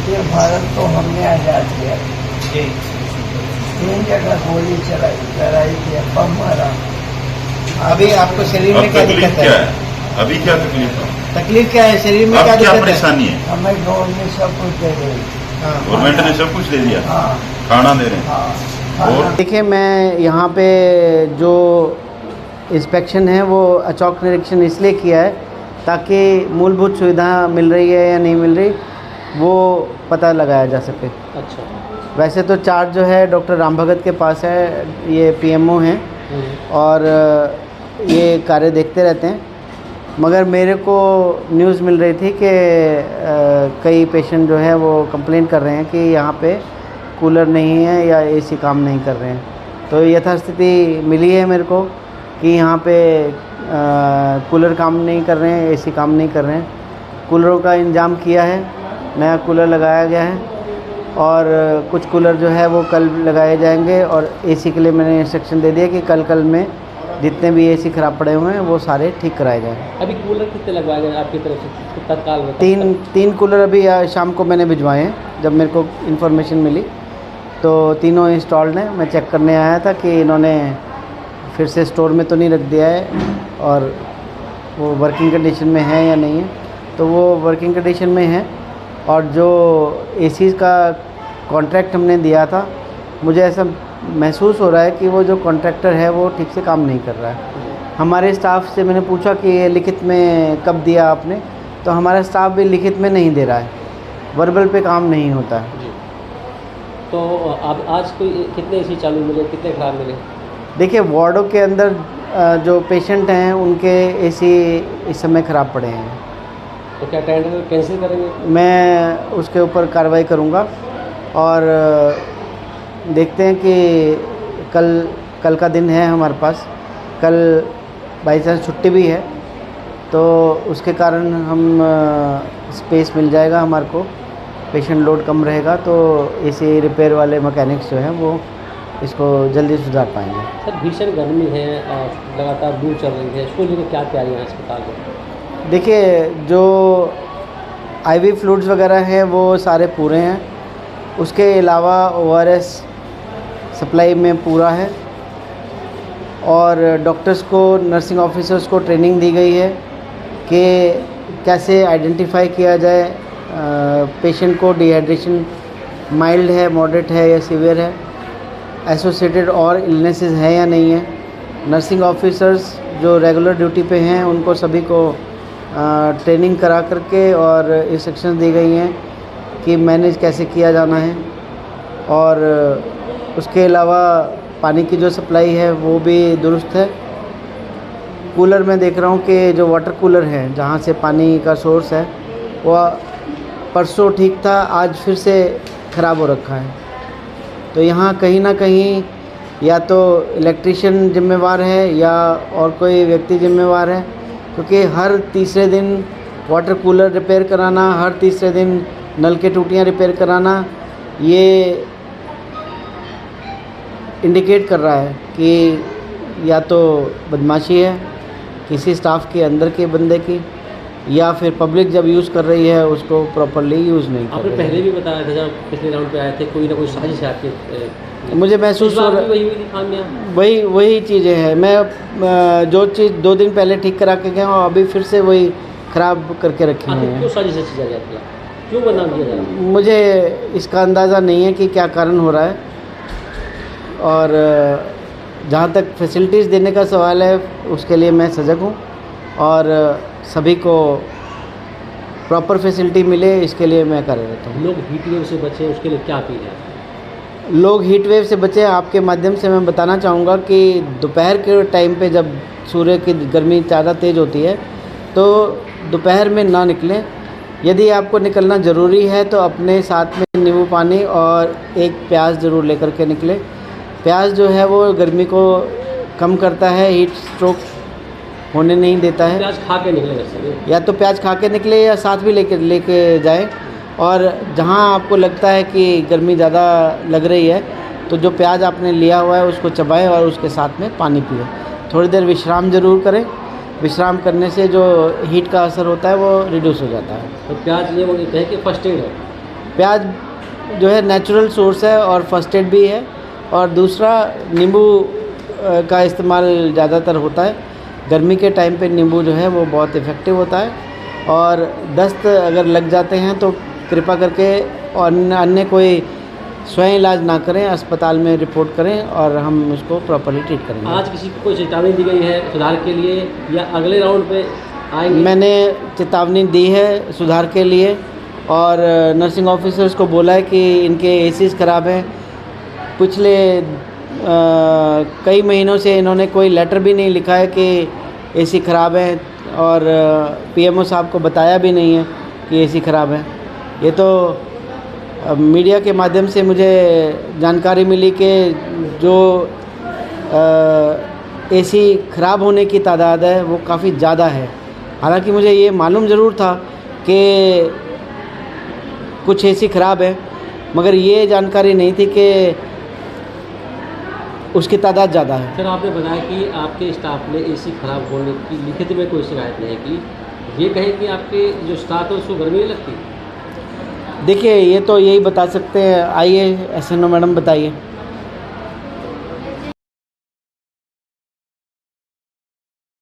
ये भारत को हमने आज़ाद किया, जी 3 जगह गोली चलाई, लड़ाई किया, बम मारा। अभी आपको शरीर अब में क्या तकलीफ दिक्कत क्या है? है? अभी क्या तकलीफ है? तकलीफ क्या है शरीर में? अब क्या क्या दिक्कत है? परेशानी है? हमें गवर्नमेंट सब कुछ दे रही। हाँ। गवर्नमेंट ने सब कुछ दे दिया, हाँ खाना दे रहे हैं। हाँ और? हाँ। देखिए, मैं यहाँ पे जो इंस्पेक्शन है वो अचौक निरीक्षण इसलिए किया है ताकि मूलभूत सुविधा मिल रही है या नहीं मिल रही वो पता लगाया जा सके। अच्छा। वैसे तो चार्ज जो है डॉक्टर राम भगत के पास है, ये पीएमओ हैं और ये कार्य देखते रहते हैं, मगर मेरे को न्यूज़ मिल रही थी कि कई पेशेंट जो है वो कंप्लेंट कर रहे हैं कि यहाँ पे कूलर नहीं है या एसी काम नहीं कर रहे हैं। तो यथास्थिति मिली है मेरे को कि यहाँ पे कूलर काम नहीं कर रहे हैं, एसी काम नहीं कर रहे हैं। कूलरों का इंतजाम किया है, नया कूलर लगाया गया है और कुछ कूलर जो है वो कल लगाए जाएंगे और एसी के लिए मैंने इंस्ट्रक्शन दे दिया कि कल में जितने भी एसी ख़राब पड़े हुए हैं वो सारे ठीक कराए जाएँ। अभी कूलर कितने लगवाए गए आपकी तरफ से तत्काल में? तीन कूलर अभी शाम को मैंने भिजवाए हैं, जब मेरे को इन्फॉर्मेशन मिली तो तीनों इंस्टॉल्ड हैं। मैं चेक करने आया था कि इन्होंने फिर से स्टोर में तो नहीं रख दिया है और वो वर्किंग कंडीशन में है या नहीं है, तो वो वर्किंग कंडीशन में है। और जो एसी का कॉन्ट्रैक्ट हमने दिया था, मुझे ऐसा महसूस हो रहा है कि वो जो कॉन्ट्रैक्टर है वो ठीक से काम नहीं कर रहा है। हमारे स्टाफ से मैंने पूछा कि ये लिखित में कब दिया आपने, तो हमारा स्टाफ भी लिखित में नहीं दे रहा है, वर्बल पे काम नहीं होता है। जी। तो अब आज कोई कितने एसी चालू मिले, कितने खराब मिले? देखिए, वार्डों के अंदर जो पेशेंट हैं उनके एसी इस समय ख़राब पड़े हैं। तो क्या टेंडर कैंसिल करेंगे? मैं उसके ऊपर कार्रवाई करूंगा और देखते हैं कि कल का दिन है हमारे पास, कल बाई चांस छुट्टी भी है तो उसके कारण हम स्पेस मिल जाएगा हमारे को, पेशेंट लोड कम रहेगा तो एसी रिपेयर वाले मैकेनिक्स जो हैं वो इसको जल्दी सुधार पाएंगे। सर, भीषण गर्मी है, लगातार लू चल रही है, इसको लेकर क्या तैयारी है अस्पताल में? देखिए, जो आईवी फ्लूइड्स वगैरह हैं वो सारे पूरे हैं, उसके अलावा ओआरएस सप्लाई में पूरा है और डॉक्टर्स को, नर्सिंग ऑफिसर्स को ट्रेनिंग दी गई है कि कैसे आइडेंटिफाई किया जाए पेशेंट को डिहाइड्रेशन माइल्ड है, मॉडरेट है या सीवियर है, एसोसिएटेड और इलनेसेस है या नहीं है। नर्सिंग ऑफिसर्स जो रेगुलर ड्यूटी पे हैं उनको सभी को ट्रेनिंग करा करके और इंस्ट्रक्शंस दी गई हैं कि मैनेज कैसे किया जाना है। और उसके अलावा पानी की जो सप्लाई है वो भी दुरुस्त है। कूलर में देख रहा हूँ कि जो वाटर कूलर है जहाँ से पानी का सोर्स है वो परसों ठीक था, आज फिर से ख़राब हो रखा है। तो यहाँ कहीं ना कहीं या तो इलेक्ट्रिशियन जिम्मेवार है या और कोई व्यक्ति जिम्मेवार है, क्योंकि हर तीसरे दिन वाटर कूलर रिपेयर कराना, हर तीसरे दिन नल के टूटियाँ रिपेयर कराना, ये इंडिकेट कर रहा है कि या तो बदमाशी है किसी स्टाफ के अंदर के बंदे की, या फिर पब्लिक जब यूज़ कर रही है उसको प्रॉपरली यूज़ नहीं कर रही है। आपने पहले भी बताया था जब पिछले राउंड पे आए थे, कोई ना कोई साजिश है आपके? मुझे महसूस हो रहा है वही चीज़ें हैं। मैं जो चीज़ 2 दिन पहले ठीक करा के गया हूँ अभी फिर से वही ख़राब करके रखी हुई है। क्यों साजिश की जा जाती है, क्यों बदनाम किया जा रहा है? मुझे इसका अंदाज़ा नहीं है कि क्या कारण हो रहा है। और जहाँ तक फैसिलिटीज़ देने का सवाल है उसके लिए मैं सजग हूँ और सभी को प्रॉपर फैसिलिटी मिले इसके लिए मैं कार्यरत हूँ। लोग हीट वेव से बचें, उसके लिए क्या अपील है? लोग हीट वेव से बचें, आपके माध्यम से मैं बताना चाहूँगा कि दोपहर के टाइम पे जब सूर्य की गर्मी ज़्यादा तेज़ होती है तो दोपहर में ना निकलें। यदि आपको निकलना ज़रूरी है तो अपने साथ में नींबू पानी और एक प्याज ज़रूर लेकर के निकलें। प्याज जो है वो गर्मी को कम करता है, हीट स्ट्रोक होने नहीं देता है। प्याज खा के निकले, या तो प्याज खा के निकले या साथ भी लेके जाएं। और जहां आपको लगता है कि गर्मी ज़्यादा लग रही है तो जो प्याज आपने लिया हुआ है उसको चबाएं और उसके साथ में पानी पिए। थोड़ी देर विश्राम ज़रूर करें, विश्राम करने से जो हीट का असर होता है वो रिड्यूस हो जाता है। तो प्याज ये वो कहते हैं कि फर्स्ट एड है। प्याज जो है नेचुरल सोर्स है और फर्स्ट एड भी है, और दूसरा नींबू का इस्तेमाल ज़्यादातर होता है। गर्मी के टाइम पे नींबू जो है वो बहुत इफ़ेक्टिव होता है, और दस्त अगर लग जाते हैं तो कृपा करके और अन्य कोई स्वयं इलाज ना करें, अस्पताल में रिपोर्ट करें और हम उसको प्रॉपर्ली ट्रीट करेंगे। आज किसी को कोई चेतावनी दी गई है सुधार के लिए या अगले राउंड पे आएंगे? मैंने चेतावनी दी है सुधार के लिए, और नर्सिंग ऑफिसर्स को बोला है कि इनके एसीज ख़राब हैं। पिछले कई महीनों से इन्होंने कोई लेटर भी नहीं लिखा है कि एसी ख़राब है, और पीएमओ साहब को बताया भी नहीं है कि एसी ख़राब है। ये तो मीडिया के माध्यम से मुझे जानकारी मिली कि जो एसी ख़राब होने की तादाद है वो काफ़ी ज़्यादा है। हालांकि मुझे ये मालूम ज़रूर था कि कुछ एसी ख़राब है, मगर ये जानकारी नहीं थी कि उसकी तादाद ज़्यादा है। सर, आपने बताया कि आपके स्टाफ ने एसी ख़राब होने की लिखित में कोई शिकायत नहीं की। ये कहें कि आपके जो स्टाफ है उसको गर्मी नहीं लगती? देखिए, ये तो यही बता सकते हैं। आइए SNO मैडम बताइए।